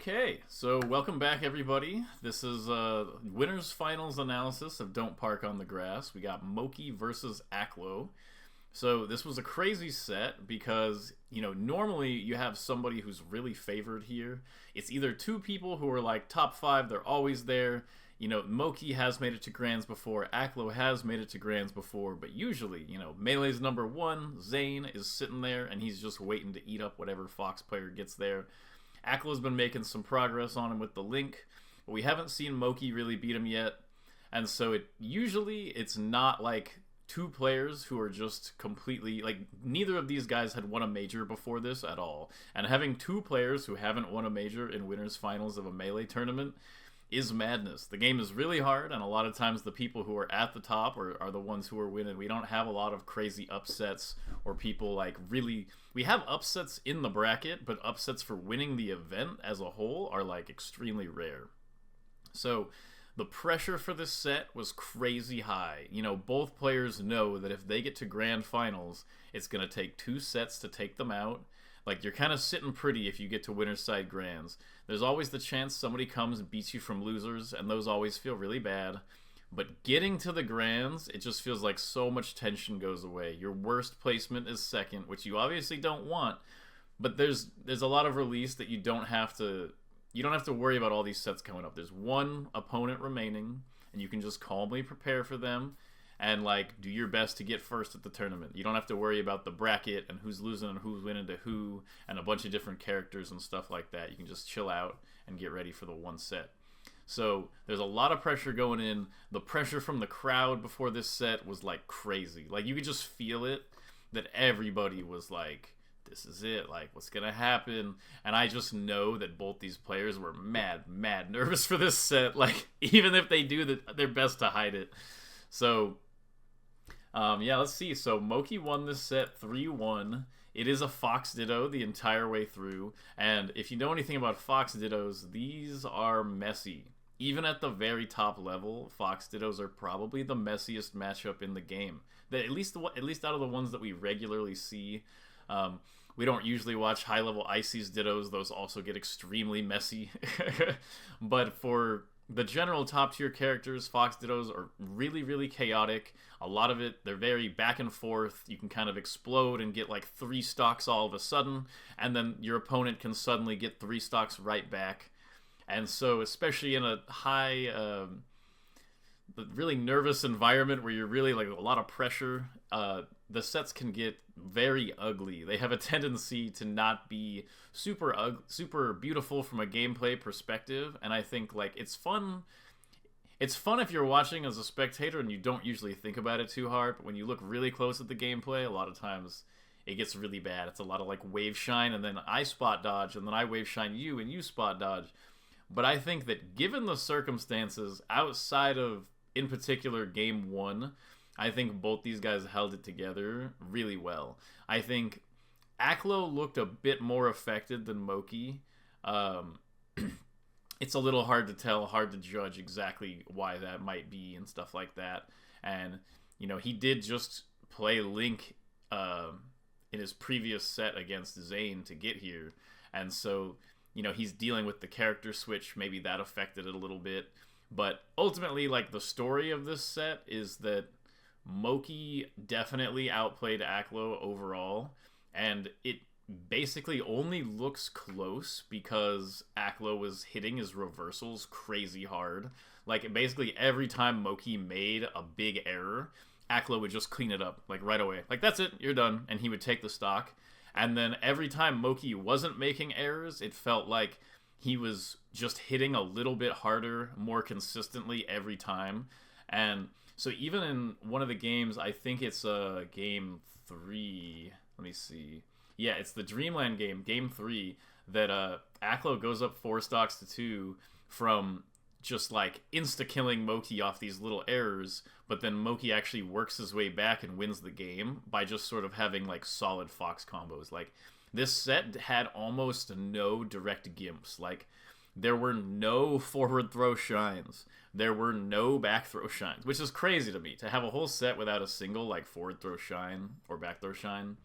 Okay, so welcome back, everybody. This is winners finals analysis of Don't Park on the Grass. We got Moky versus Aklo. So this was a crazy set because, normally you have somebody who's really favored here. It's either two people who are like top five, they're always there. Moky has made it to Grands before, Aklo has made it to Grands before, but usually, Melee's number one, Zane, is sitting there and he's just waiting to eat up whatever Fox player gets there. Aklo's been making some progress on him with the Link, but we haven't seen Moky really beat him yet. And so it's not like two players who are just completely, like, neither of these guys had won a major before this at all. And having two players who haven't won a major in winners finals of a Melee tournament is madness. The game is really hard, and a lot of times the people who are at the top are the ones who are winning. We don't have a lot of crazy upsets or people like really... We have upsets in the bracket, but upsets for winning the event as a whole are like extremely rare. So the pressure for this set was crazy high. Both players know that if they get to grand finals, it's going to take two sets to take them out. Like, you're kind of sitting pretty if you get to winner's side grands. There's always the chance somebody comes and beats you from losers, and those always feel really bad. But getting to the grands, it just feels like so much tension goes away. Your worst placement is second, which you obviously don't want, but there's a lot of release that you don't have to worry about all these sets coming up. There's one opponent remaining, and you can just calmly prepare for them and do your best to get first at the tournament. You don't have to worry about the bracket and who's losing and who's winning to who and a bunch of different characters and stuff like that. You can just chill out and get ready for the one set. So there's a lot of pressure going in. The pressure from the crowd before this set was like crazy. Like, you could just feel it, that everybody was like, this is it, like, what's gonna happen? And I just know that both these players were mad nervous for this set, like, even if they do their best to hide it. So let's see. So Moky won this set 3-1. It is a Fox Ditto the entire way through, and if you know anything about Fox Dittos, these are messy. Even at the very top level, Fox Dittos are probably the messiest matchup in the game. At least out of the ones that we regularly see. We don't usually watch high-level Ices Dittos. Those also get extremely messy. But for the general top-tier characters, Fox Dittos are really, really chaotic. A lot of it, they're very back and forth. You can kind of explode and get like 3 stocks all of a sudden, and then your opponent can suddenly get 3 stocks right back. And so, especially in a high, really nervous environment where you're really like a lot of pressure, the sets can get very ugly. They have a tendency to not be super beautiful from a gameplay perspective, and I think like it's fun if you're watching as a spectator and you don't usually think about it too hard, but when you look really close at the gameplay, a lot of times it gets really bad. It's a lot of like wave shine, and then I spot dodge, and then I wave shine you and you spot dodge. But I think that given the circumstances outside of, in particular, game 1, I think both these guys held it together really well. I think Aklo looked a bit more affected than Moky. It's a little hard to tell, hard to judge exactly why that might be and stuff like that. And, he did just play Link in his previous set against Zane to get here. And so, he's dealing with the character switch. Maybe that affected it a little bit. But ultimately, like, the story of this set is that Moky definitely outplayed Aklo overall, and it basically only looks close because Aklo was hitting his reversals crazy hard. Like, basically every time Moky made a big error, Aklo would just clean it up, like, right away. Like, that's it, you're done, and he would take the stock. And then every time Moky wasn't making errors, it felt like he was just hitting a little bit harder, more consistently every time. And so even in one of the games, I think it's game 3. Let me see. Yeah, it's the Dreamland game 3, that Aklo goes up 4 stocks to 2 from just like insta-killing Moky off these little errors, but then Moky actually works his way back and wins the game by just sort of having like solid Fox combos. Like, this set had almost no direct gimps. Like, there were no forward throw shines. There were no back throw shines, which is crazy to me. To have a whole set without a single like forward throw shine or back throw shine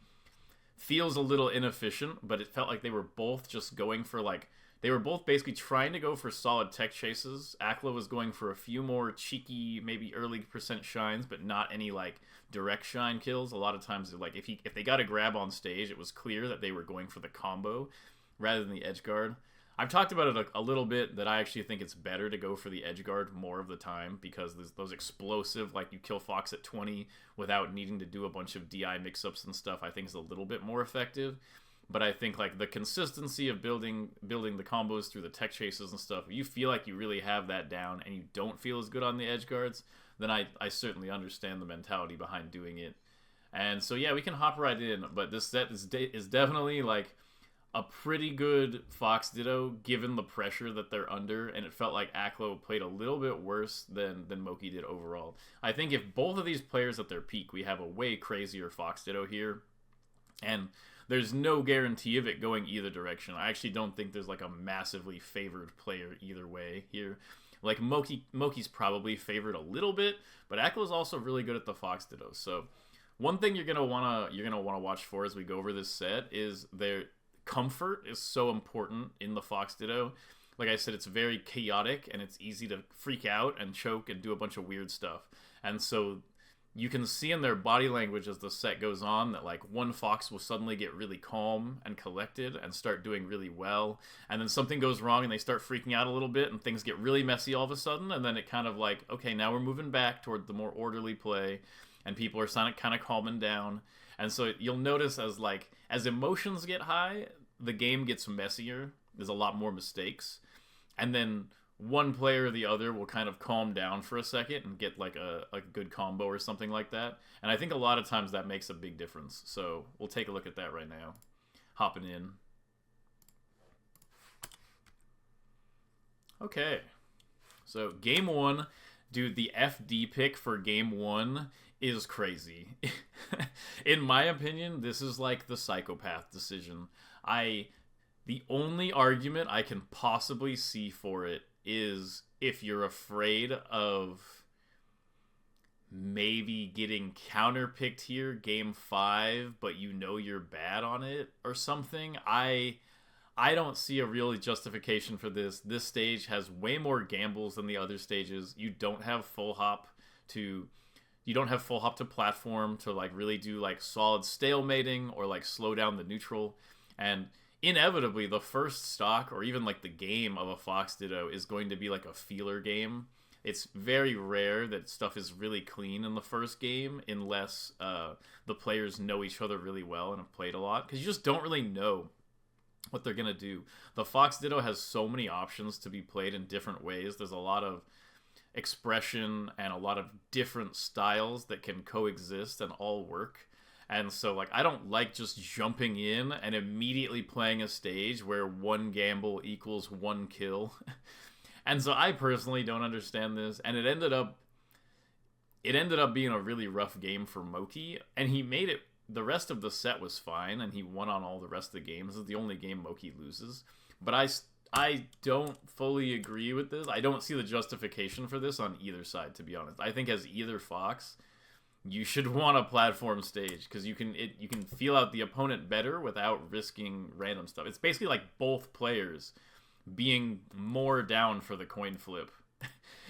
feels a little inefficient, but it felt like they were both just going for like they were both basically trying to go for solid tech chases. Aklo was going for a few more cheeky, maybe early percent shines, but not any like direct shine kills. A lot of times, like if they got a grab on stage, it was clear that they were going for the combo rather than the edge guard. I've talked about it a little bit that I actually think it's better to go for the edge guard more of the time because those explosive, like you kill Fox at 20 without needing to do a bunch of DI mix-ups and stuff, I think is a little bit more effective. But I think like the consistency of building the combos through the tech chases and stuff, if you feel like you really have that down and you don't feel as good on the edge guards, then I certainly understand the mentality behind doing it. And so yeah, we can hop right in, but this set is definitely like a pretty good Fox Ditto given the pressure that they're under, and it felt like Aklo played a little bit worse than Moky did overall. I think if both of these players at their peak, we have a way crazier Fox Ditto here, and there's no guarantee of it going either direction. I actually don't think there's like a massively favored player either way here. Like Moky's probably favored a little bit, but Aklo's also really good at the Fox Ditto. So one thing you're gonna wanna watch for as we go over this set is their comfort is so important in the Fox Ditto. Like I said, it's very chaotic and it's easy to freak out and choke and do a bunch of weird stuff. And so you can see in their body language as the set goes on that like one Fox will suddenly get really calm and collected and start doing really well, and then something goes wrong and they start freaking out a little bit and things get really messy all of a sudden, and then it kind of like, okay, now we're moving back toward the more orderly play and people are kind of calming down. And so you'll notice as emotions get high, the game gets messier. There's a lot more mistakes. And then one player or the other will kind of calm down for a second and get like a good combo or something like that. And I think a lot of times that makes a big difference. So we'll take a look at that right now. Hopping in. Okay. So game one. Dude, the FD pick for game one is crazy. In my opinion, this is like the psychopath decision. The only argument I can possibly see for it is if you're afraid of maybe getting counterpicked here game 5, but you know you're bad on it or something. I don't see a real justification for this. This stage has way more gambles than the other stages. You don't have full hop to platform to like really do like solid stalemating or like slow down the neutral. And inevitably the first stock or even like the game of a Fox Ditto is going to be like a feeler game. It's very rare that stuff is really clean in the first game unless the players know each other really well and have played a lot, because you just don't really know what they're gonna do. The Fox Ditto has so many options to be played in different ways. There's a lot of expression and a lot of different styles that can coexist and all work. And so like I don't like just jumping in and immediately playing a stage where one gamble equals one kill. And so I personally don't understand this, and it ended up being a really rough game for Moky, and he made it. The rest of the set was fine, and he won on all the rest of the games. This is the only game Moky loses. But I don't fully agree with this. I don't see the justification for this on either side, to be honest. I think as either Fox, you should want a platform stage, because you can feel out the opponent better without risking random stuff. It's basically like both players being more down for the coin flip.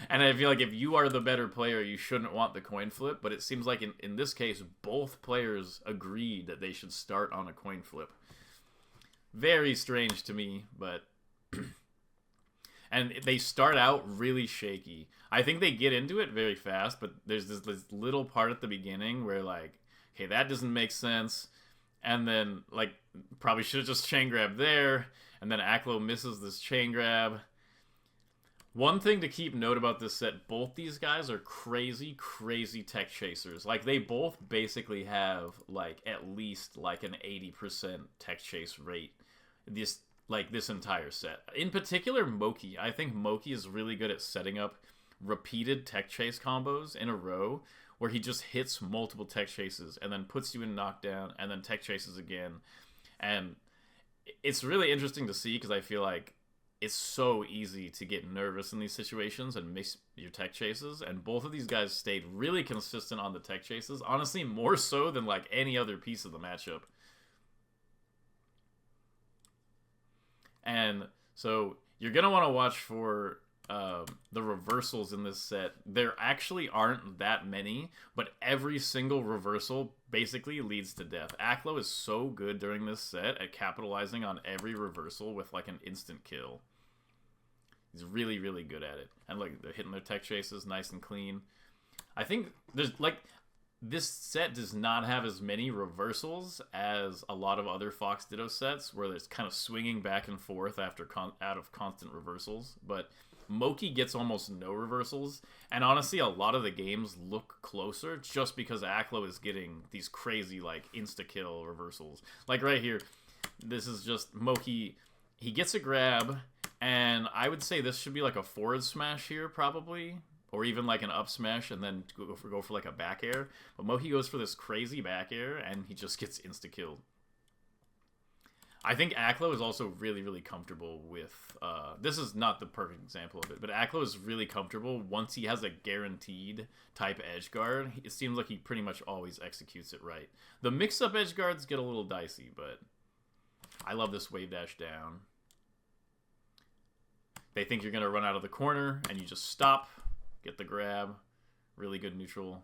And I feel like if you are the better player, you shouldn't want the coin flip, but it seems like in this case, both players agreed that they should start on a coin flip. Very strange to me, but... And they start out really shaky. I think they get into it very fast, but there's this little part at the beginning where like, okay, that doesn't make sense. And then like, probably should have just chain grabbed there. And then Aklo misses this chain grab. One thing to keep note about this set, both these guys are crazy, crazy tech chasers. Like, they both basically have, like, at least, like, an 80% tech chase rate this entire set. In particular, Moky. I think Moky is really good at setting up repeated tech chase combos in a row where he just hits multiple tech chases and then puts you in knockdown and then tech chases again. And it's really interesting to see because I feel like it's so easy to get nervous in these situations and miss your tech chases, and both of these guys stayed really consistent on the tech chases, honestly more so than like any other piece of the matchup. And so you're going to want to watch for the reversals in this set. There actually aren't that many, but every single reversal basically leads to death. Aklo is so good during this set at capitalizing on every reversal with like an instant kill. He's really, really good at it. And like, they're hitting their tech chases nice and clean. I think there's like, this set does not have as many reversals as a lot of other Fox Ditto sets, where there's kind of swinging back and forth after out of constant reversals. But Moky gets almost no reversals, and honestly, a lot of the games look closer just because Aklo is getting these crazy like insta-kill reversals. Like right here, this is just Moky. He gets a grab, and I would say this should be like a forward smash here, probably. Or even like an up smash and then go for like a back air. But Moky goes for this crazy back air and he just gets insta-killed. I think Aklo is also really, really comfortable with... this is not the perfect example of it, but Aklo is really comfortable once he has a guaranteed type edge guard. It seems like he pretty much always executes it right. The mix-up edge guards get a little dicey, but I love this wave dash down. They think you're going to run out of the corner and you just stop. Get the grab. Really good neutral.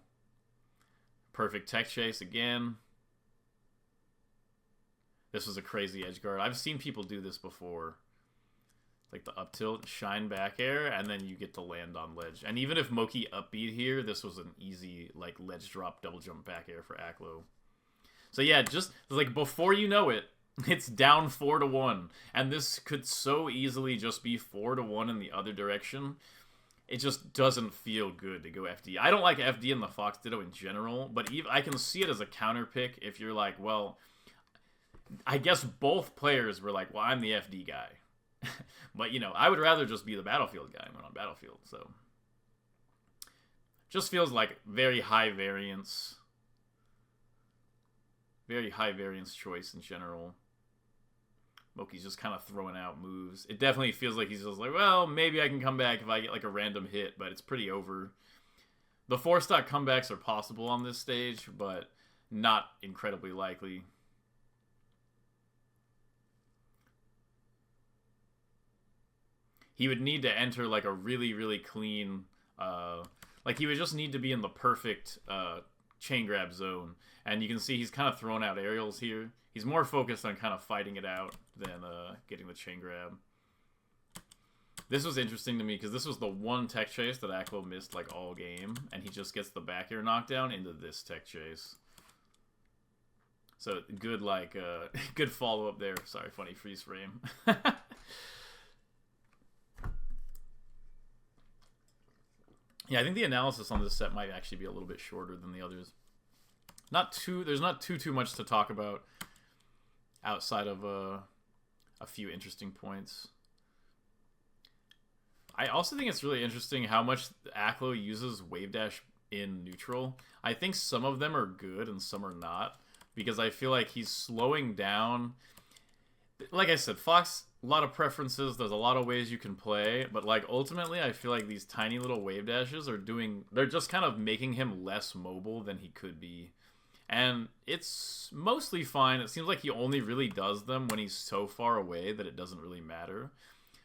Perfect tech chase again. This was a crazy edge guard. I've seen people do this before. Like the up tilt, shine back air, and then you get to land on ledge. And even if Moky upbeat here, this was an easy like ledge drop double jump back air for Aklo. So yeah, just like before you know it, it's down 4-1. And this could so easily just be 4-1 in the other direction. It just doesn't feel good to go FD. I don't like FD in the Fox Ditto in general, but even, I can see it as a counter pick if you're like, well, I guess both players were like, well, I'm the FD guy. But, you know, I would rather just be the Battlefield guy when on Battlefield, so. Just feels like very high variance. Very high variance choice in general. Moky's just kind of throwing out moves. It definitely feels like he's just like, well, maybe I can come back if I get like a random hit, but it's pretty over. The 4-stock comebacks are possible on this stage, but not incredibly likely. He would need to enter like a really, really clean, like he would just need to be in the perfect chain grab zone. And you can see he's kind of throwing out aerials here. He's more focused on kind of fighting it out than getting the chain grab. This was interesting to me because this was the one tech chase that Aklo missed like all game, and he just gets the back air knockdown into this tech chase. So good like good follow up there. Sorry, funny freeze frame. Yeah, I think the analysis on this set might actually be a little bit shorter than the others. There's not too much to talk about outside of a few interesting points. I also think it's really interesting how much Aklo uses wave dash in neutral. I think some of them are good and some are not, because I feel like he's slowing down. Like I said, Fox, a lot of preferences, there's a lot of ways you can play, but like ultimately I feel like these tiny little wave dashes they're just kind of making him less mobile than he could be. And it's mostly fine. It seems like he only really does them when he's so far away that it doesn't really matter.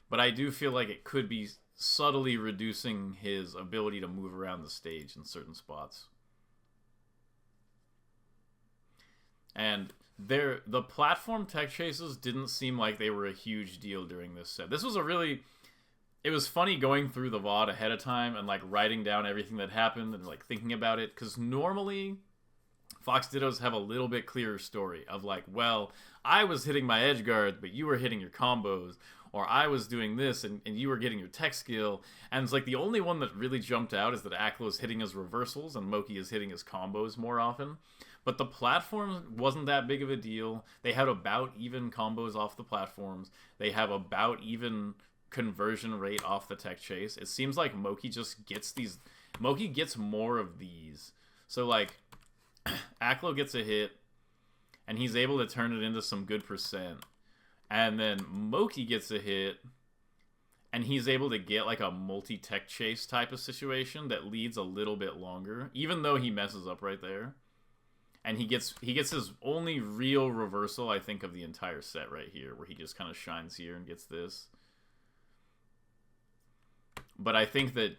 But I do feel like it could be subtly reducing his ability to move around the stage in certain spots. And the platform tech chases didn't seem like they were a huge deal during this set. This was it was funny going through the VOD ahead of time and like writing down everything that happened and like thinking about it, because normally Fox Dittos have a little bit clearer story of like, well, I was hitting my edge guards, but you were hitting your combos, or I was doing this and you were getting your tech skill. And it's like the only one that really jumped out is that Aklo is hitting his reversals and Moky is hitting his combos more often. But the platform wasn't that big of a deal. They had about even combos off the platforms. They have about even conversion rate off the tech chase. It seems like Moky just gets these... Moky gets more of these. So like, Aklo gets a hit, and he's able to turn it into some good percent. And then Moky gets a hit, and he's able to get like a multi-tech chase type of situation that leads a little bit longer, even though he messes up right there. And he gets his only real reversal, I think, of the entire set right here, where he just kind of shines here and gets this. But I think that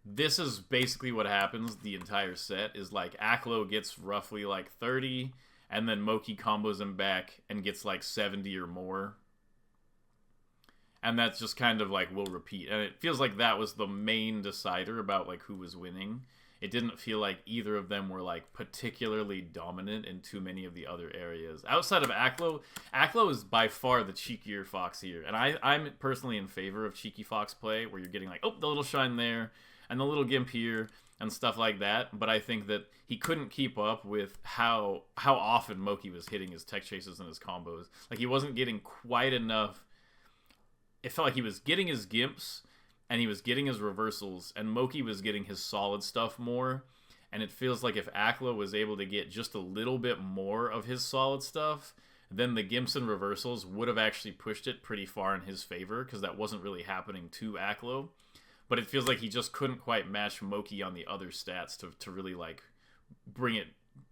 this is basically what happens the entire set, is like Aklo gets roughly like 30, and then Moky combos him back and gets like 70 or more. And that's just kind of like will repeat. And it feels like that was the main decider about like who was winning. It didn't feel like either of them were like particularly dominant in too many of the other areas. Outside of Aklo, Aklo is by far the cheekier fox here. And I'm personally in favor of cheeky fox play, where you're getting like, oh, the little shine there, and the little gimp here, and stuff like that. But I think that he couldn't keep up with how often Moky was hitting his tech chases and his combos. Like, he wasn't getting quite enough. It felt like he was getting his gimps, and he was getting his reversals, and Moky was getting his solid stuff more. And it feels like if Aklo was able to get just a little bit more of his solid stuff, then the gimps and reversals would have actually pushed it pretty far in his favor, because that wasn't really happening to Aklo. But it feels like he just couldn't quite match Moky on the other stats to really like bring it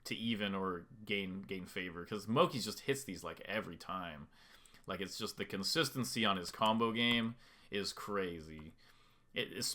to even or gain favor, because Moky just hits these like every time. Like, it's just the consistency on his combo game is crazy.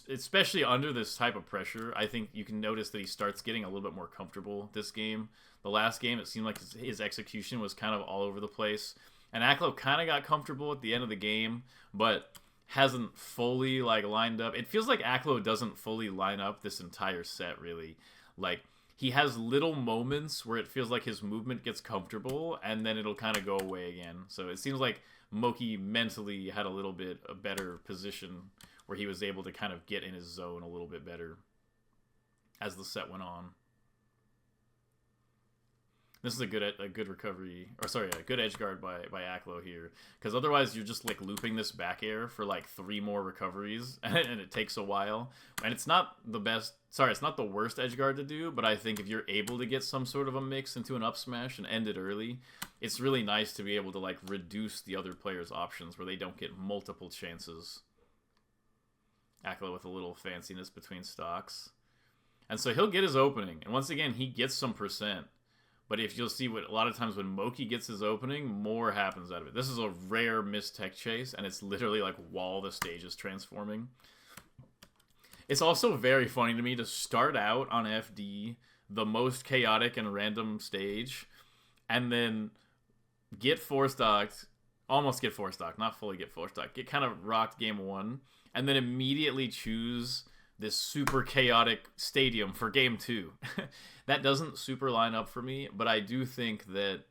Especially under this type of pressure, I think you can notice that he starts getting a little bit more comfortable this game. The last game, it seemed like his execution was kind of all over the place. And Aklo kind of got comfortable at the end of the game, but hasn't fully like lined up. It feels like Aklo doesn't fully line up this entire set, really. Like, he has little moments where it feels like his movement gets comfortable, and then it'll kind of go away again. So it seems like Moky mentally had a better position where he was able to kind of get in his zone a little bit better as the set went on. This is a good recovery, or sorry, a good edge guard by Aklo here, because otherwise you're just like looping this back air for like 3 more recoveries, and it takes a while. And it's not the best, sorry, it's not the worst edge guard to do, but I think if you're able to get some sort of a mix into an up smash and end it early, it's really nice to be able to like reduce the other player's options where they don't get multiple chances. Aklo with a little fanciness between stocks. And so he'll get his opening, and once again, he gets some percent. But if you'll see, what a lot of times when Moky gets his opening, more happens out of it. This is a rare missed tech chase, and it's literally like while the stage is transforming. It's also very funny to me to start out on FD, the most chaotic and random stage, and then get 4-stocked, almost get 4-stocked, not fully get 4-stocked, get kind of rocked game 1, and then immediately choose this super chaotic stadium for game 2. That doesn't super line up for me, but I do think that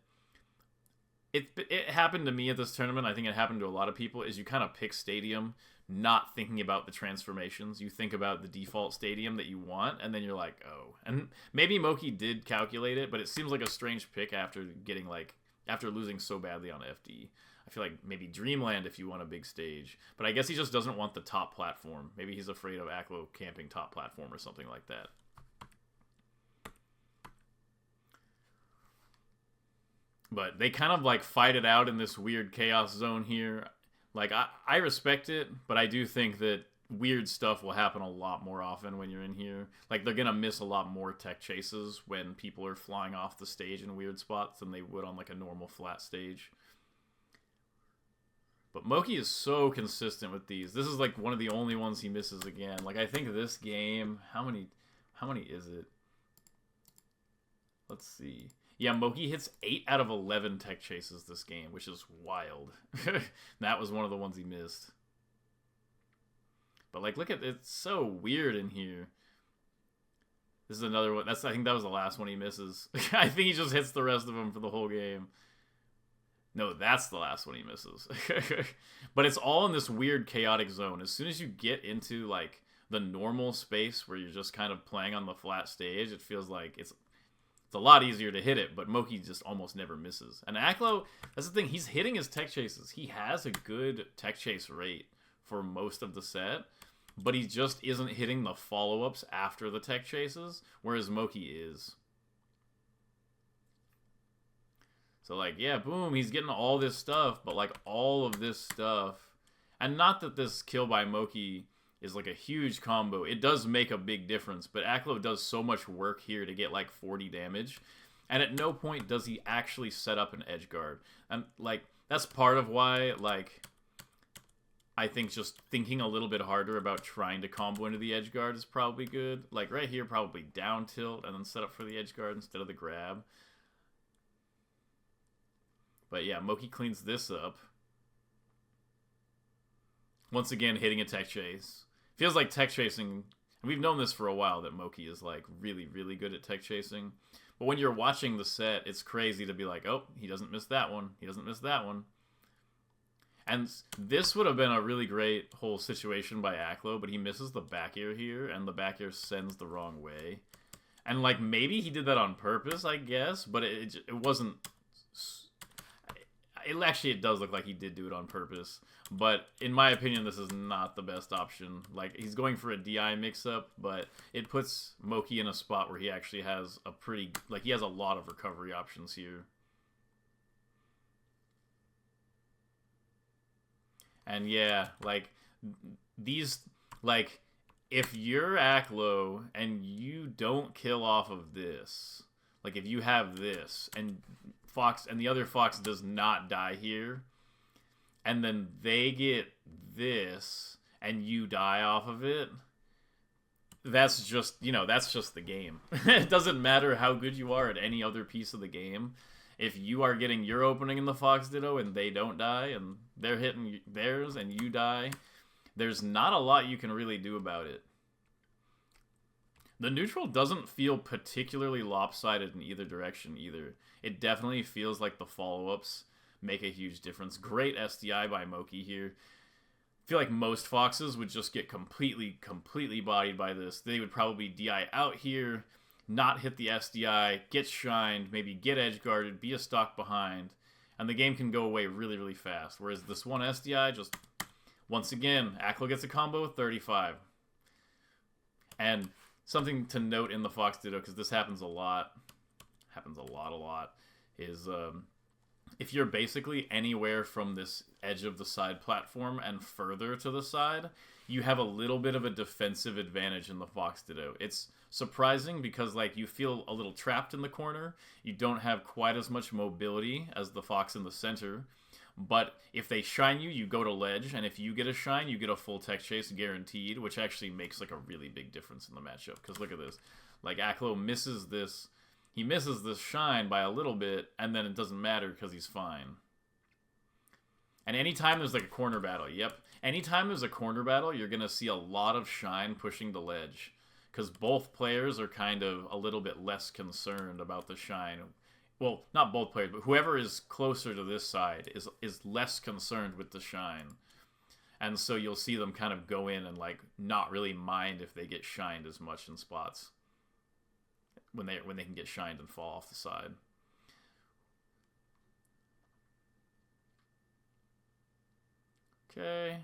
it happened to me at this tournament. I think it happened to a lot of people, is you kind of pick stadium not thinking about the transformations. You think about the default stadium that you want, and then you're like, oh. And maybe Moky did calculate it, but it seems like a strange pick after losing so badly on FD. I feel like maybe Dreamland if you want a big stage. But I guess he just doesn't want the top platform. Maybe he's afraid of Aklo camping top platform or something like that. But they kind of like fight it out in this weird chaos zone here. Like, I respect it, but I do think that weird stuff will happen a lot more often when you're in here. Like, they're going to miss a lot more tech chases when people are flying off the stage in weird spots than they would on like a normal flat stage. But Moky is so consistent with these. This is like one of the only ones he misses again. Like, I think this game, how many is it? Let's see. Yeah, Moky hits 8 out of 11 tech chases this game, which is wild. That was one of the ones he missed. But like, look at it, it's so weird in here. This is another one. I think that was the last one he misses. I think he just hits the rest of them for the whole game. No, that's the last one he misses. But it's all in this weird chaotic zone. As soon as you get into like the normal space where you're just kind of playing on the flat stage, it feels like it's a lot easier to hit it, but Moky just almost never misses. And Aklo, that's the thing, he's hitting his tech chases. He has a good tech chase rate for most of the set, but he just isn't hitting the follow-ups after the tech chases, whereas Moky is. So, like, yeah, boom, he's getting all this stuff, but, like, all of this stuff, and not that this kill by Moky is, like, a huge combo. It does make a big difference, but Aklo does so much work here to get, like, 40 damage. And at no point does he actually set up an edge guard. And, like, that's part of why, like, I think just thinking a little bit harder about trying to combo into the edge guard is probably good. Like, right here, probably down tilt and then set up for the edge guard instead of the grab. But yeah, Moky cleans this up. Once again, hitting a tech chase. Feels like tech chasing, and we've known this for a while, that Moky is, like, really, really good at tech chasing. But when you're watching the set, it's crazy to be like, oh, he doesn't miss that one. He doesn't miss that one. And this would have been a really great whole situation by Aklo, but he misses the back air here, and the back air sends the wrong way. And, like, maybe he did that on purpose, I guess, but it wasn't... It does look like he did do it on purpose. But in my opinion, this is not the best option. Like, he's going for a DI mix-up, but it puts Moky in a spot where he actually has a pretty... Like, he has a lot of recovery options here. And yeah, like, these... Like, if you're Aklo and you don't kill off of this... Like, if you have this, and Fox and the other Fox does not die here, and then they get this, and you die off of it, that's just, you know, that's just the game. It doesn't matter how good you are at any other piece of the game. If you are getting your opening in the Fox Ditto, and they don't die, and they're hitting theirs, and you die, there's not a lot you can really do about it. The neutral doesn't feel particularly lopsided in either direction either. It definitely feels like the follow-ups make a huge difference. Great SDI by Moky here. I feel like most Foxes would just get completely bodied by this. They would probably DI out here, not hit the SDI, get shined, maybe get edge guarded, be a stock behind, and the game can go away really, really fast. Whereas this one SDI just, once again, Aklo gets a combo with 35. And something to note in the Fox Ditto, because this happens a lot, is if you're basically anywhere from this edge of the side platform and further to the side, you have a little bit of a defensive advantage in the Fox Ditto. It's surprising because, like, you feel a little trapped in the corner. You don't have quite as much mobility as the Fox in the center. But if they shine you, you go to ledge, and if you get a shine, you get a full tech chase guaranteed, which actually makes, like, a really big difference in the matchup. Because look at this. Like, Aklo misses this. He misses this shine by a little bit, and then it doesn't matter because he's fine. And anytime there's, like, a corner battle, anytime there's a corner battle, you're going to see a lot of shine pushing the ledge. Because both players are kind of a little bit less concerned about the shine. Well, not both players, but whoever is closer to this side is less concerned with the shine. And so you'll see them kind of go in and, like, not really mind if they get shined as much in spots. When they can get shined and fall off the side. Okay.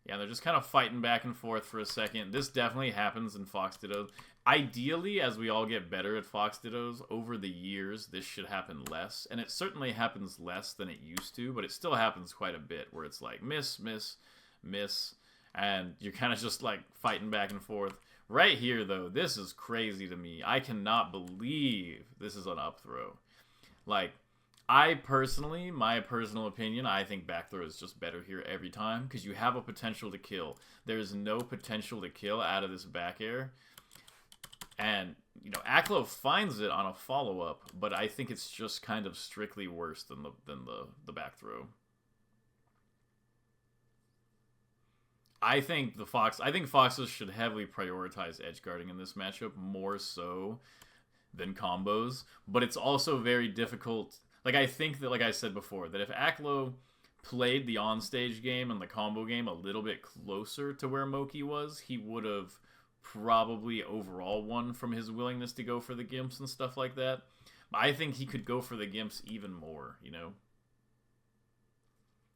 Yeah, they're just kind of fighting back and forth for a second. This definitely happens in Fox Dittos. Ideally, as we all get better at Fox Dittos, over the years, this should happen less. And it certainly happens less than it used to, but it still happens quite a bit, where it's like miss, miss, miss, and you're kind of just, like, fighting back and forth. Right here, though, this is crazy to me. I cannot believe this is an up throw. Like, my personal opinion, I think back throw is just better here every time, because you have a potential to kill. There's no potential to kill out of this back air. And, you know, Aklo finds it on a follow-up, but I think it's just kind of strictly worse than the back throw. I think Foxes should heavily prioritize edge guarding in this matchup, more so than combos, but it's also very difficult. Like, I think that, like I said before, that if Aklo played the onstage game and the combo game a little bit closer to where Moky was, he would have probably overall won from his willingness to go for the gimps and stuff like that. But I think he could go for the gimps even more, you know?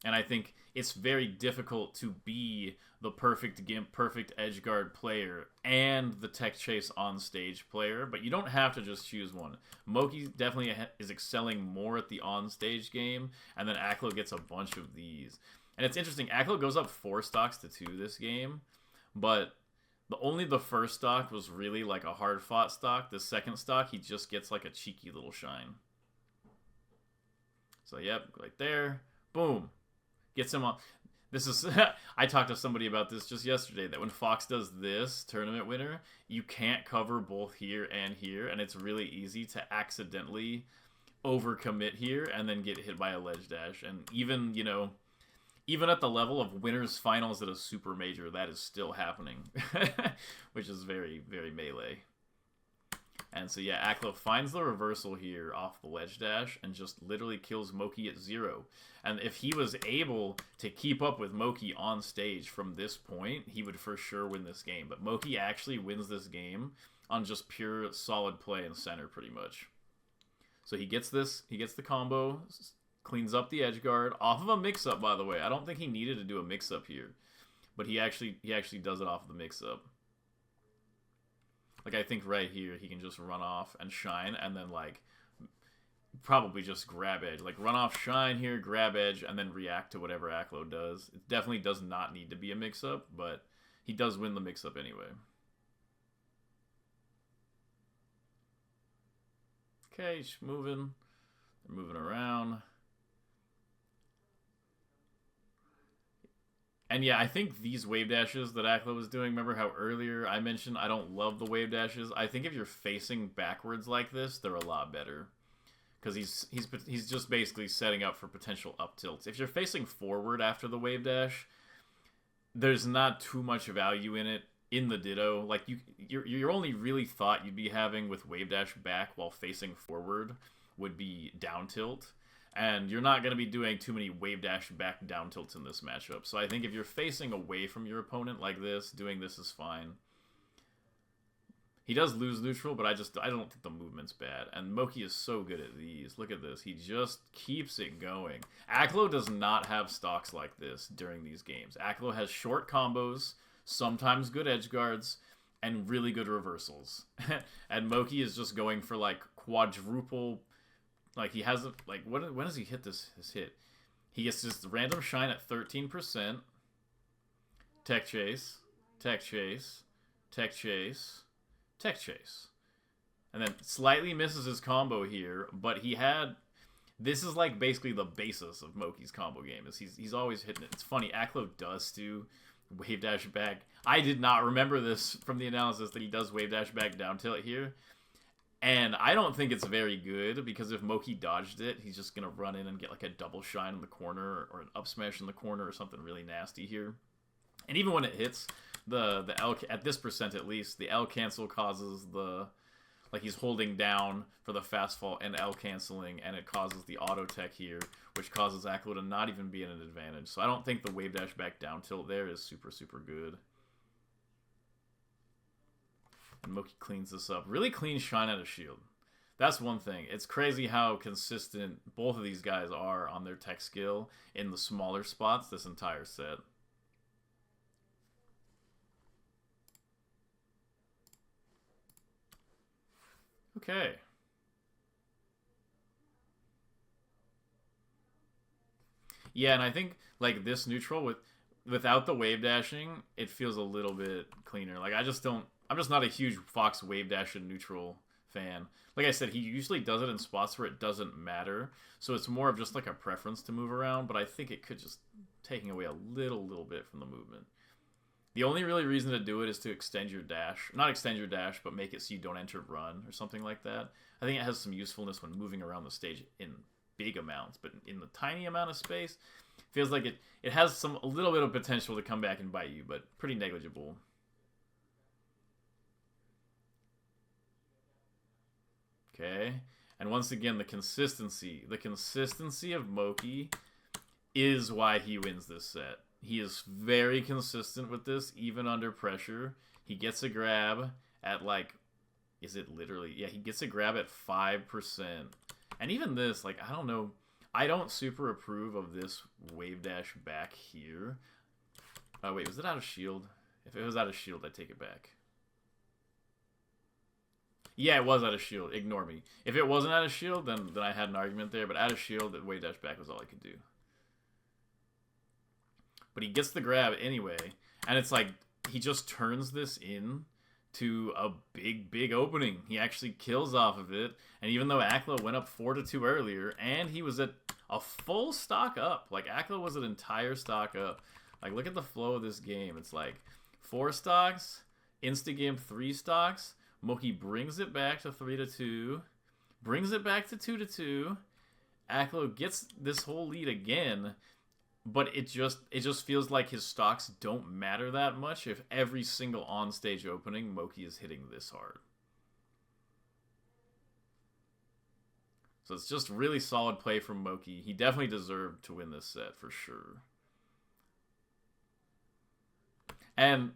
And I think it's very difficult to be the perfect gimp, perfect edgeguard player, and the tech chase on stage player, but you don't have to just choose one. Moky definitely is excelling more at the on stage game, and then Aklo gets a bunch of these. And it's interesting, Aklo goes up 4 stocks to 2 this game, but Only the first stock was really like a hard fought stock. The second stock, he just gets like a cheeky little shine. So yep, right there, boom, gets him off. This is I talked to somebody about this just yesterday, that when Fox does this tournament winner, you can't cover both here and here, and it's really easy to accidentally overcommit here and then get hit by a ledge dash. And even, you know, even at the level of winners finals at a super major, that is still happening, which is very, very melee. And so yeah, Aklo finds the reversal here off the ledge dash and just literally kills Moky at 0. And if he was able to keep up with Moky on stage from this point, he would for sure win this game. But Moky actually wins this game on just pure solid play in center pretty much. So he gets this, he gets the combo, cleans up the edge guard off of a mix-up, by the way. I don't think he needed to do a mix-up here, but he actually does it off of the mix-up. Like, I think right here, he can just run off and shine, and then, like, probably just grab edge. Like, run off, shine here, grab edge, and then react to whatever Aklo does. It definitely does not need to be a mix-up, but he does win the mix-up anyway. Okay, he's moving. They're moving around. And yeah, I think these wave dashes that Aklo was doing, remember how earlier I mentioned I don't love the wave dashes? I think if you're facing backwards like this, they're a lot better. Because he's just basically setting up for potential up tilts. If you're facing forward after the wave dash, there's not too much value in it in the Ditto. Like, your only really thought you'd be having with wave dash back while facing forward would be down tilt. And you're not going to be doing too many wave dash back down tilts in this matchup. So I think if you're facing away from your opponent like this, doing this is fine. He does lose neutral, but I don't think the movement's bad. And Moky is so good at these. Look at this. He just keeps it going. Aklo does not have stocks like this during these games. Aklo has short combos, sometimes good edge guards, and really good reversals. And Moky is just going for like quadruple. Like, he hasn't, like, when does he hit his hit? He gets just random shine at 13%. Tech chase. Tech chase. Tech chase. Tech chase. And then slightly misses his combo here, but he had... This is, like, basically the basis of Moky's combo game, is he's always hitting it. It's funny, Aklo does do wave dash back. I did not remember this from the analysis that he does wave dash back down tilt here. And I don't think it's very good, because if Moky dodged it, he's just going to run in and get like a double shine in the corner or an up smash in the corner or something really nasty here. And even when it hits, the L, at this percent at least, the L cancel causes the... Like, he's holding down for the fast fall and L canceling, and it causes the auto tech here, which causes Aklo to not even be in an advantage. So I don't think the wave dash back down tilt there is super, super good. And Moky cleans this up. Really clean shine out of shield. That's one thing. It's crazy how consistent both of these guys are on their tech skill in the smaller spots this entire set. Okay. Yeah, and I think like this neutral without the wave dashing, it feels a little bit cleaner. Like, I'm just not a huge Fox wave dash and neutral fan. Like I said, he usually does it in spots where it doesn't matter. So it's more of just like a preference to move around, but I think it could just taking away a little bit from the movement. The only really reason to do it is to extend your dash. Not extend your dash, but make it so you don't enter run or something like that. I think it has some usefulness when moving around the stage in big amounts, but in the tiny amount of space, feels like it has a little bit of potential to come back and bite you, but pretty negligible. Okay, and once again, the consistency of Moky is why he wins this set. He is very consistent with this, even under pressure. He gets a grab at like, is it literally? Yeah, he gets a grab at 5%. And even this, like, I don't know. I don't super approve of this wave dash back here. Oh, wait, was it out of shield? If it was out of shield, I'd take it back. Yeah, it was out of shield. Ignore me. If it wasn't out of shield, then I had an argument there. But out of shield, the wave dash back was all I could do. But he gets the grab anyway. And it's like, he just turns this in to a big opening. He actually kills off of it, and even though Aklo went up 4-2 earlier, and he was at a full stock up, like Aklo was an entire stock up. Like, look at the flow of this game. It's like 4 stocks, Instagame 3 stocks. Moky brings it back to 3-2, brings it back to 2-2. Aklo gets this whole lead again, but it just feels like his stocks don't matter that much if every single on-stage opening Moky is hitting this hard. So it's just really solid play from Moky. He definitely deserved to win this set for sure. And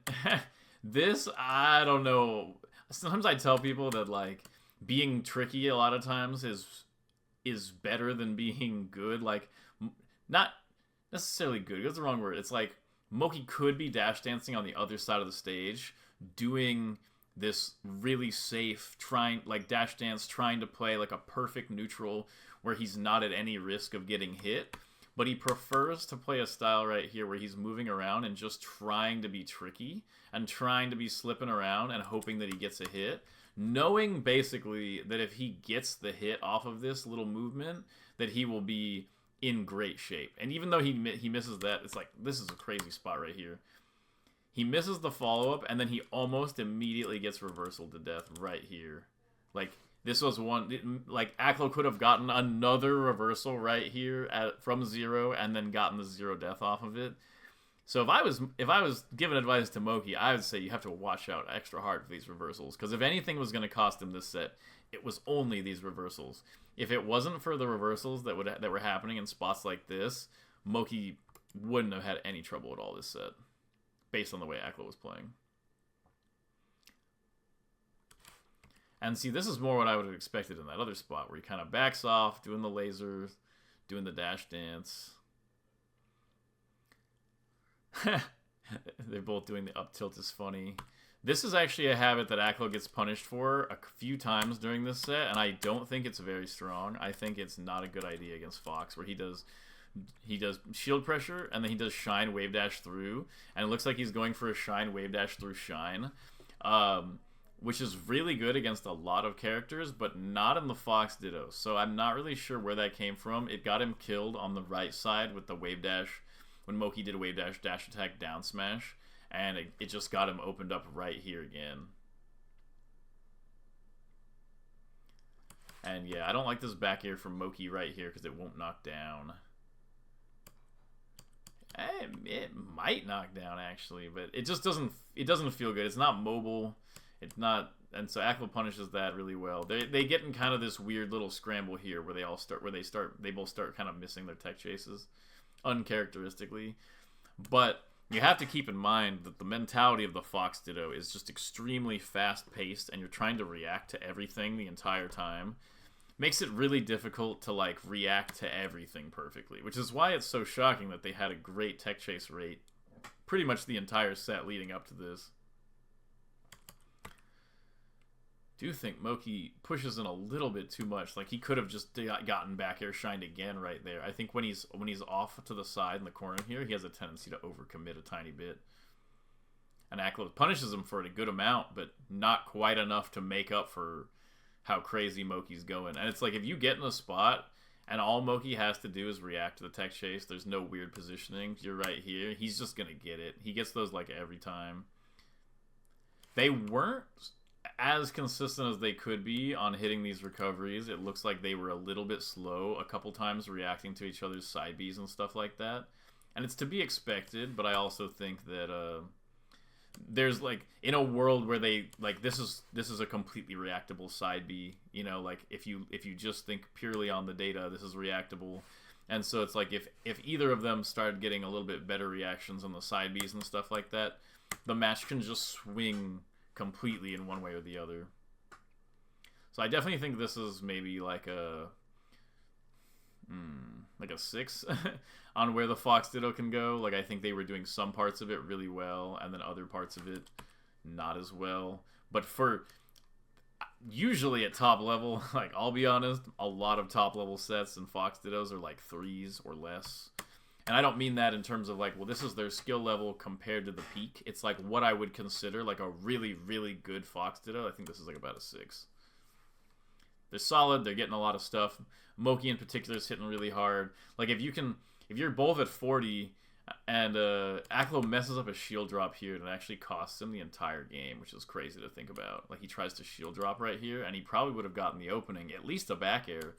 this, I don't know. Sometimes I tell people that, like, being tricky a lot of times is better than being good. Like, not necessarily good. That's the wrong word. It's like Moky could be dash dancing on the other side of the stage, doing this really safe, dash dance, trying to play like a perfect neutral where he's not at any risk of getting hit. But he prefers to play a style right here where he's moving around and just trying to be tricky and trying to be slipping around and hoping that he gets a hit, knowing basically that if he gets the hit off of this little movement, that he will be in great shape. And even though he misses that, it's like, this is a crazy spot right here. He misses the follow-up, and then he almost immediately gets reversal to death right here. Like, this was one, like, Aklo could have gotten another reversal right here from 0 and then gotten the 0 death off of it. So if I was giving advice to Moky, I would say you have to watch out extra hard for these reversals, because if anything was going to cost him this set, it was only these reversals. If it wasn't for the reversals that were happening in spots like this, Moky wouldn't have had any trouble at all this set, based on the way Aklo was playing. And see, this is more what I would have expected in that other spot, where he kind of backs off, doing the laser, doing the dash dance. They're both doing the up tilt is funny. This is actually a habit that Aklo gets punished for a few times during this set, and I don't think it's very strong. I think it's not a good idea against Fox, where he does shield pressure, and then he does shine wave dash through, and it looks like he's going for a shine wave dash through shine, which is really good against a lot of characters, but not in the Fox Ditto. So I'm not really sure where that came from. It got him killed on the right side with the wave dash, when Moky did a wave dash attack down smash, and it just got him opened up right here again. And yeah, I don't like this back air from Moky right here because it won't knock down. It might knock down actually, but it just doesn't feel good. It's not mobile. It's not, and so Aklo punishes that really well. They get in kind of this weird little scramble here where they both start kind of missing their tech chases, uncharacteristically. But you have to keep in mind that the mentality of the Fox Ditto is just extremely fast-paced, and you're trying to react to everything the entire time. Makes it really difficult to, like, react to everything perfectly, which is why it's so shocking that they had a great tech chase rate pretty much the entire set leading up to this. Do think Moky pushes in a little bit too much. Like, he could have just gotten back air shined again right there. I think when he's off to the side in the corner here, he has a tendency to overcommit a tiny bit. And Aklo punishes him for it a good amount, but not quite enough to make up for how crazy Moky's going. And it's like, if you get in a spot and all Moky has to do is react to the tech chase, there's no weird positioning, you're right here, he's just gonna get it. He gets those like every time. They weren't as consistent as they could be on hitting these recoveries. It looks like they were a little bit slow a couple times reacting to each other's side Bs and stuff like that. And it's to be expected, but I also think that there's, like, in a world where they, like, this is a completely reactable side B, you know, like, if you just think purely on the data, this is reactable. And so it's like, if either of them started getting a little bit better reactions on the side Bs and stuff like that, the match can just swing completely in one way or the other. So I definitely think this is maybe like a 6 on where the Fox Ditto can go. Like, I think they were doing some parts of it really well, and then other parts of it not as well. But for usually at top level, like, I'll be honest, a lot of top level sets and Fox Dittos are like 3s or less. And I don't mean that in terms of like, well, this is their skill level compared to the peak. It's like what I would consider like a really, really good Fox Ditto. I think this is like about a 6. They're solid. They're getting a lot of stuff. Moky in particular is hitting really hard. Like if you're both at 40 and Aklo messes up a shield drop here, and it actually costs him the entire game, which is crazy to think about. Like he tries to shield drop right here, and he probably would have gotten the opening, at least a back air,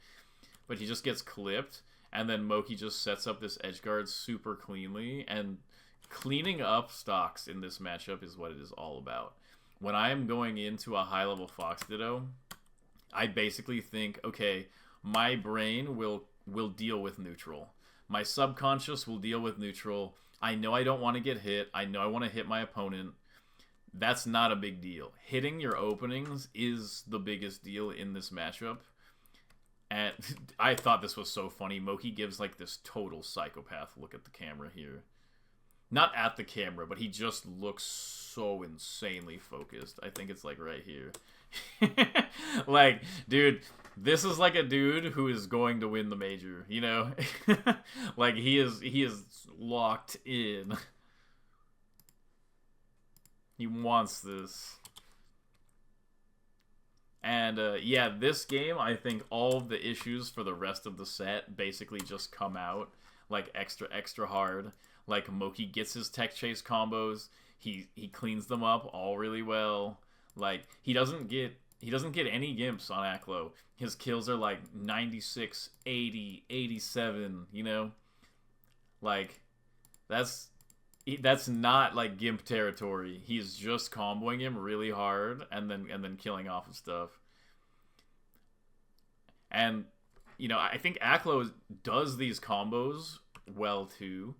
but he just gets clipped, and then Moky just sets up this edge guard super cleanly, and cleaning up stocks in this matchup is what it is all about. When I am going into a high-level Fox Ditto, I basically think, okay, my brain will deal with neutral. My subconscious will deal with neutral. I know I don't want to get hit. I know I want to hit my opponent. That's not a big deal. Hitting your openings is the biggest deal in this matchup. And I thought this was so funny. Moky gives like this total psychopath look at the camera here. Not at the camera, but he just looks so insanely focused. I think it's like right here. Like, dude, this is like a dude who is going to win the major, you know? Like he is locked in. He wants this. And yeah, this game, I think all of the issues for the rest of the set basically just come out like extra hard. Like Moky gets his tech chase combos, he cleans them up all really well. Like he doesn't get any gimps on Aklo. His kills are like 96, 80, 87, you know? Like that's not like gimp territory. He's just comboing him really hard and then killing off his stuff. And you know, I think Aklo does these combos well too,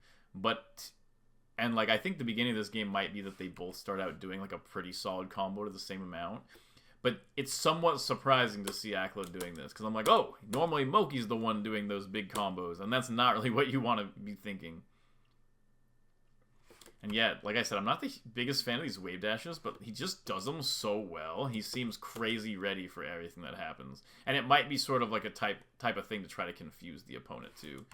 and like I think the beginning of this game might be that they both start out doing like a pretty solid combo to the same amount. But it's somewhat surprising to see Aklo doing this, because I'm like, oh, normally Moky's the one doing those big combos, and that's not really what you want to be thinking. And yet, like I said, I'm not the biggest fan of these wave dashes, but he just does them so well. He seems crazy ready for everything that happens. And it might be sort of like a type of thing to try to confuse the opponent too.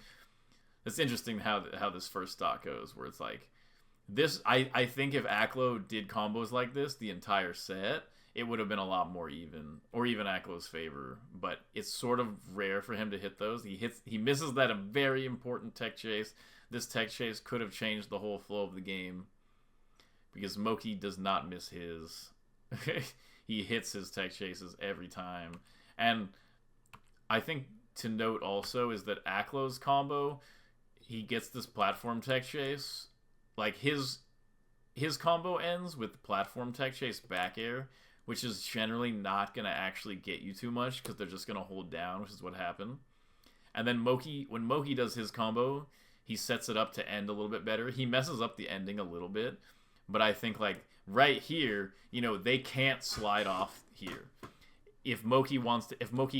It's interesting how this first stock goes, where it's like, this, I think if Aklo did combos like this the entire set, it would have been a lot more even, or even Aklo's favor. But it's sort of rare for him to hit those. He misses that a very important tech chase. This tech chase could have changed the whole flow of the game, because Moky does not miss his. He hits his tech chases every time. And I think to note also is that Aklo's combo, he gets this platform tech chase. Like his combo ends with the platform tech chase back air, which is generally not going to actually get you too much because they're just going to hold down, which is what happened. And then when Moky does his combo, he sets it up to end a little bit better. He messes up the ending a little bit, but I think like right here, you know, they can't slide off here. If Moky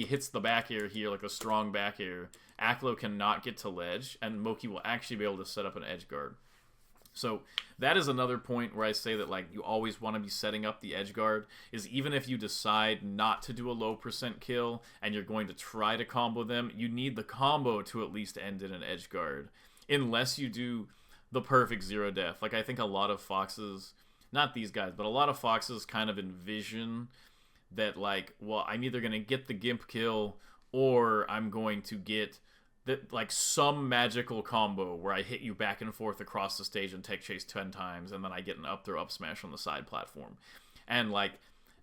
hits the back air here, like a strong back air, Aklo cannot get to ledge, and Moky will actually be able to set up an edge guard. So that is another point where I say that like you always want to be setting up the edge guard, is even if you decide not to do a low percent kill and you're going to try to combo them, you need the combo to at least end in an edge guard, unless you do the perfect zero def. Like I think a lot of Foxes, not these guys, but a lot of Foxes kind of envision that like, well, I'm either going to get the gimp kill or I'm going to get that like some magical combo where I hit you back and forth across the stage and tech chase 10 times, and then I get an up throw up smash on the side platform. And like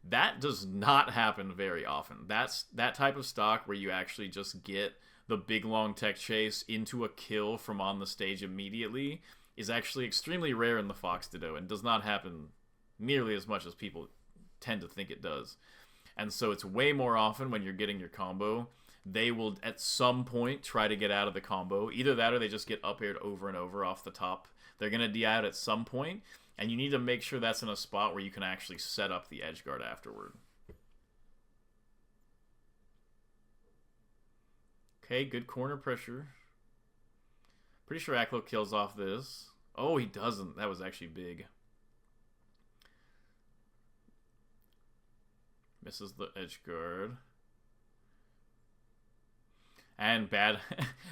that does not happen very often. That's that type of stock where you actually just get the big long tech chase into a kill from on the stage immediately is actually extremely rare in the Fox Ditto, and does not happen nearly as much as people tend to think it does. And so it's way more often when you're getting your combo, they will at some point try to get out of the combo. Either that or they just get up aired over and over off the top. They're going to DI out at some point, and you need to make sure that's in a spot where you can actually set up the edge guard afterward. Okay, good corner pressure. Pretty sure Aklo kills off this. Oh, he doesn't. That was actually big. Misses the edge guard. And bad.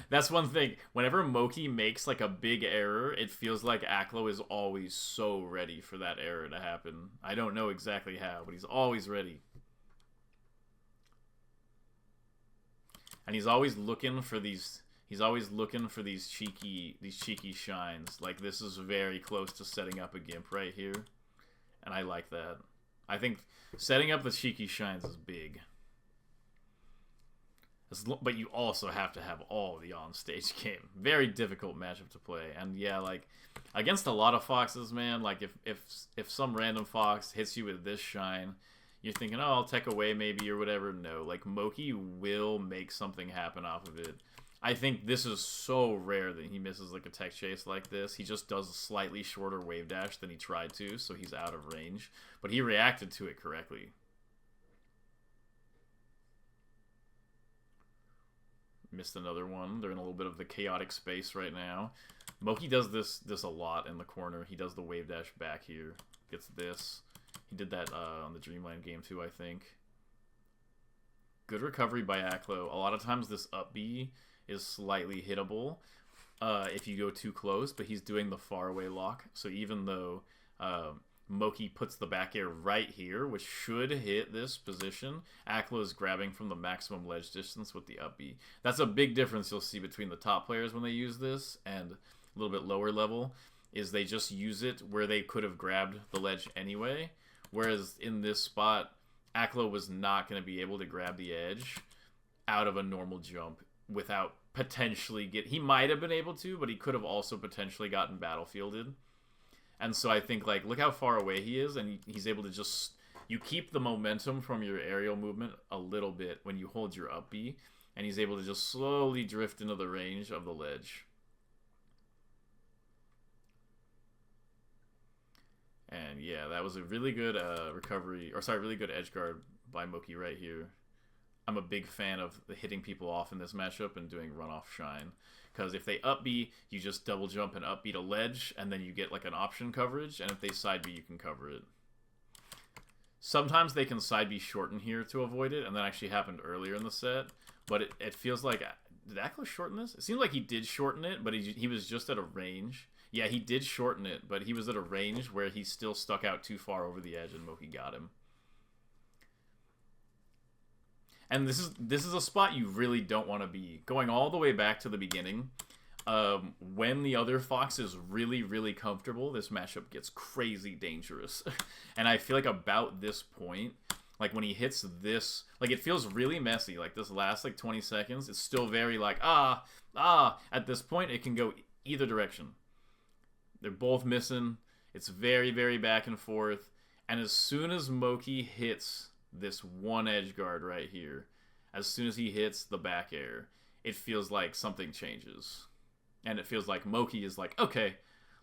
That's one thing. Whenever Moky makes like a big error, it feels like Aklo is always so ready for that error to happen. I don't know exactly how, but he's always ready. And he's always looking for these. He's always looking for these cheeky shines. Like this is very close to setting up a gimp right here, and I like that. I think setting up the cheeky shines is big. But you also have to have all the on-stage game. Very difficult matchup to play. And yeah, like, against a lot of foxes, man, like, if some random fox hits you with this shine, you're thinking, oh, I'll tech away maybe or whatever. No, like, Moky will make something happen off of it. I think this is so rare that he misses, like, a tech chase like this. He just does a slightly shorter wave dash than he tried to, so he's out of range. But he reacted to it correctly. Missed another one. They're in a little bit of the chaotic space right now. Moky does this a lot in the corner. He does the wave dash back here. Gets this. He did that on the Dreamland game too, I think. Good recovery by Aklo. A lot of times this up B is slightly hittable if you go too close, but he's doing the faraway lock. So even though Moky puts the back air right here, which should hit this position, Aklo is grabbing from the maximum ledge distance with the up B. That's a big difference you'll see between the top players when they use this and a little bit lower level, is they just use it where they could have grabbed the ledge anyway, whereas in this spot, Aklo was not going to be able to grab the edge out of a normal jump without potentially he might have been able to, but he could have also potentially gotten battlefielded. And so I think, like, look how far away he is, and he's able to just... You keep the momentum from your aerial movement a little bit when you hold your up B, and he's able to just slowly drift into the range of the ledge. And yeah, that was a really good recovery, or sorry, really good edge guard by Moky right here. I'm a big fan of hitting people off in this matchup and doing runoff shine. Because if they up B, you just double jump and up B to ledge, and then you get like an option coverage, and if they side B, you can cover it. Sometimes they can side B shorten here to avoid it, and that actually happened earlier in the set, but it feels like... Did Aklo shorten this? It seemed like he did shorten it, but he was just at a range. Yeah, he did shorten it, but he was at a range where he still stuck out too far over the edge, and Moky got him. And this is a spot you really don't want to be. Going all the way back to the beginning, when the other fox is really, really comfortable, this matchup gets crazy dangerous. And I feel like about this point, like when he hits this, like it feels really messy. Like this last like 20 seconds, it's still very like, at this point it can go either direction. They're both missing. It's very, very back and forth. And as soon as Moky hits this one edge guard right here, as soon as he hits the back air, it feels like something changes. And it feels like Moky is like, okay,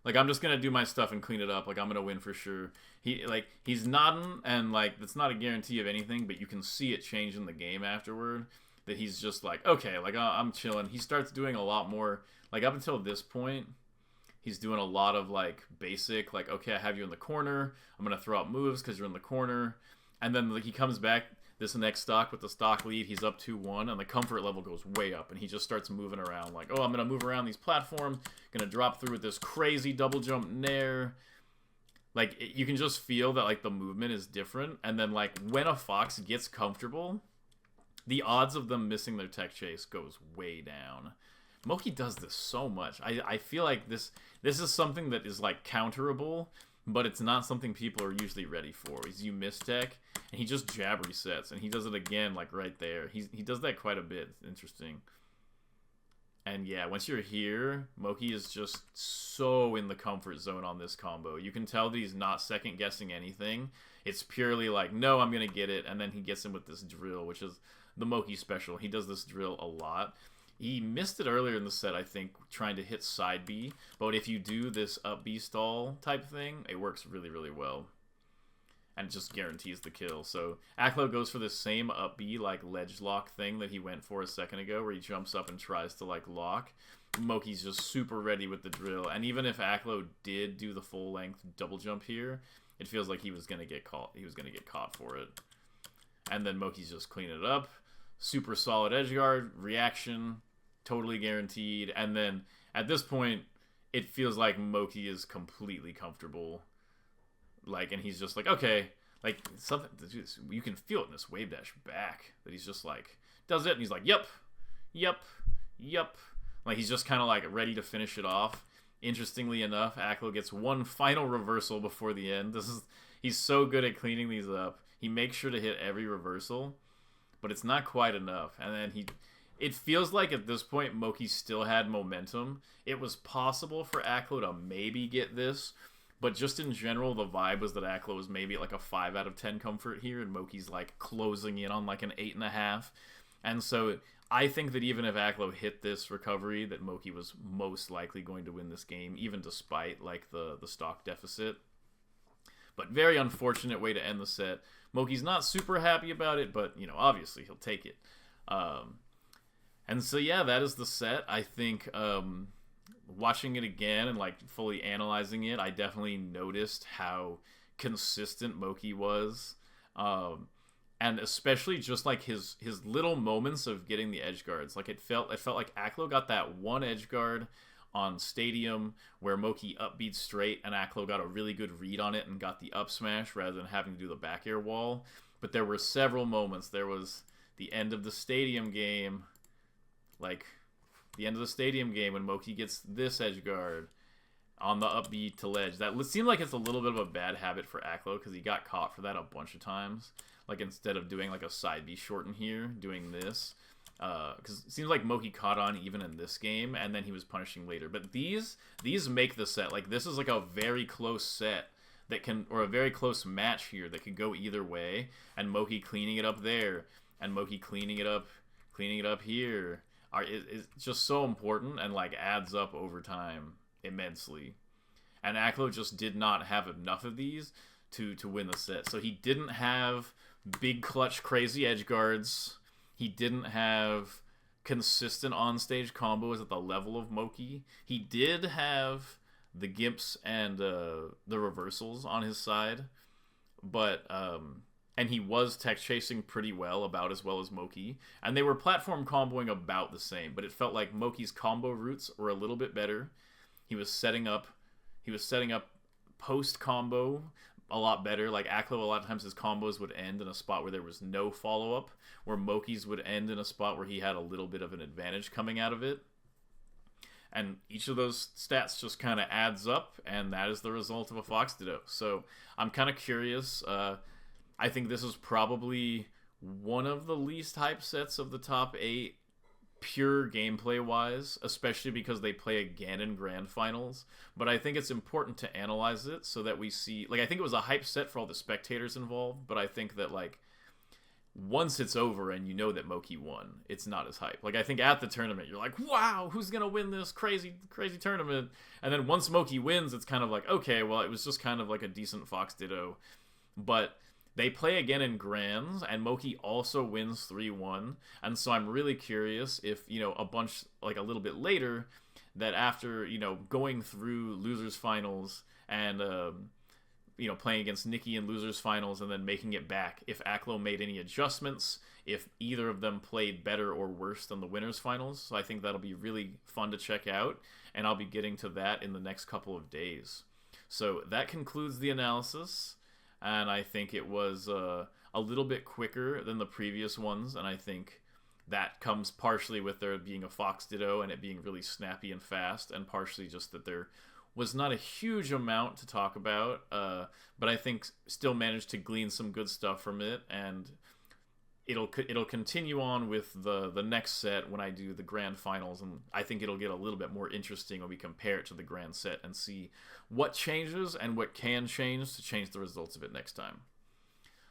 like I'm just gonna do my stuff and clean it up, like I'm gonna win for sure. He's nodding, and like that's not a guarantee of anything, but you can see it change in the game afterward, that he's just like, okay, like I'm chilling. He starts doing a lot more, like up until this point, he's doing a lot of like basic, like, okay, I have you in the corner, I'm gonna throw out moves because you're in the corner. And then like he comes back this next stock with the stock lead, he's up 2-1, and the comfort level goes way up, and he just starts moving around like, oh, I'm going to move around these platforms, going to drop through with this crazy double jump nair. Like, you can just feel that like the movement is different, and then like when a fox gets comfortable, the odds of them missing their tech chase goes way down. Moky does this so much. I feel like this is something that is like counterable, but it's not something people are usually ready for. You miss tech, and he just jab resets, and he does it again, like right there. He does that quite a bit. It's interesting. And yeah, once you're here, Moky is just so in the comfort zone on this combo. You can tell that he's not second guessing anything. It's purely like, no, I'm gonna get it, and then he gets him with this drill, which is the Moky special. He does this drill a lot. He missed it earlier in the set, I think, trying to hit side B. But if you do this up B stall type thing, it works really, really well. And it just guarantees the kill. So Aklo goes for the same up B, like, ledge lock thing that he went for a second ago, where he jumps up and tries to, like, lock. Moky's just super ready with the drill. And even if Aklo did do the full-length double jump here, it feels like he was going to get caught. He was going to get caught for it. And then Moky's just cleaning it up. super solid edge guard, reaction, totally guaranteed. And then at this point, it feels like Moky is completely comfortable. Like, and he's just like, okay, like something you can feel it in this wave dash back that he's just like does it, and he's like, yep. Like he's just kind of like ready to finish it off. Interestingly enough, Aklo gets one final reversal before the end. He's so good at cleaning these up. He makes sure to hit every reversal, but it's not quite enough. And then it feels like at this point Moky still had momentum. It was possible for Aklo to maybe get this, but just in general, the vibe was that Aklo was maybe like a 5 out of 10 comfort here, and Moky's like closing in on like an 8.5. And so I think that even if Aklo hit this recovery, that Moky was most likely going to win this game, even despite like the stock deficit. But very unfortunate way to end the set. Moky's not super happy about it, but you know, obviously he'll take it. And so yeah, that is the set. I think watching it again and like fully analyzing it, I definitely noticed how consistent Moky was. And especially just like his little moments of getting the edge guards. Like it felt like Aklo got that one edge guard on Stadium where Moky upbeat straight and Aklo got a really good read on it and got the up smash rather than having to do the back air wall. But there were several moments. There was the end of the Stadium game, like the end of the Stadium game when Moky gets this edge guard on the upbeat to ledge. That seemed like it's a little bit of a bad habit for Aklo because he got caught for that a bunch of times. Like instead of doing like a side B shorten here, doing this. Because it seems like Moky caught on even in this game, and then he was punishing later. But these make the set. Like this is like a very close set that can, or a very close match here that could go either way. And Moky cleaning it up there, and Moky cleaning it up here. It's just so important and like adds up over time immensely. And Aklo just did not have enough of these to win the set. So he didn't have big clutch crazy edge guards. He didn't have consistent on-stage combos at the level of Moky. He did have the gimps and the reversals on his side, but and he was tech chasing pretty well, about as well as Moky, and they were platform comboing about the same, but it felt like Moky's combo routes were a little bit better. He was setting up post combo a lot better. Like Aklo, a lot of times his combos would end in a spot where there was no follow-up, where Moky's would end in a spot where he had a little bit of an advantage coming out of it. And each of those stats just kind of adds up, and that is the result of a Fox Ditto. So I'm kind of curious. I think this is probably one of the least hype sets of the top 8, pure gameplay-wise, especially because they play again in Grand Finals. But I think it's important to analyze it so that we see... Like, I think it was a hype set for all the spectators involved, but I think that, like, once it's over and you know that Moky won, it's not as hype. Like, I think at the tournament, you're like, wow, who's gonna win this crazy tournament? And then once Moky wins, it's kind of like, okay, well, it was just kind of like a decent Fox Ditto. But they play again in Grands, and Moky also wins 3-1. And so I'm really curious if, you know, a little bit later, that after, you know, going through losers finals and, you know, playing against Nikki in losers finals and then making it back, if Aklo made any adjustments, if either of them played better or worse than the winners finals. So I think that'll be really fun to check out, and I'll be getting to that in the next couple of days. So that concludes the analysis. And I think it was a little bit quicker than the previous ones, and I think that comes partially with there being a Fox Ditto and it being really snappy and fast, and partially just that there was not a huge amount to talk about, but I think still managed to glean some good stuff from it, and it'll continue on with the next set when I do the Grand Finals, and I think it'll get a little bit more interesting when we compare it to the Grand set and see what changes and what can change to change the results of it next time.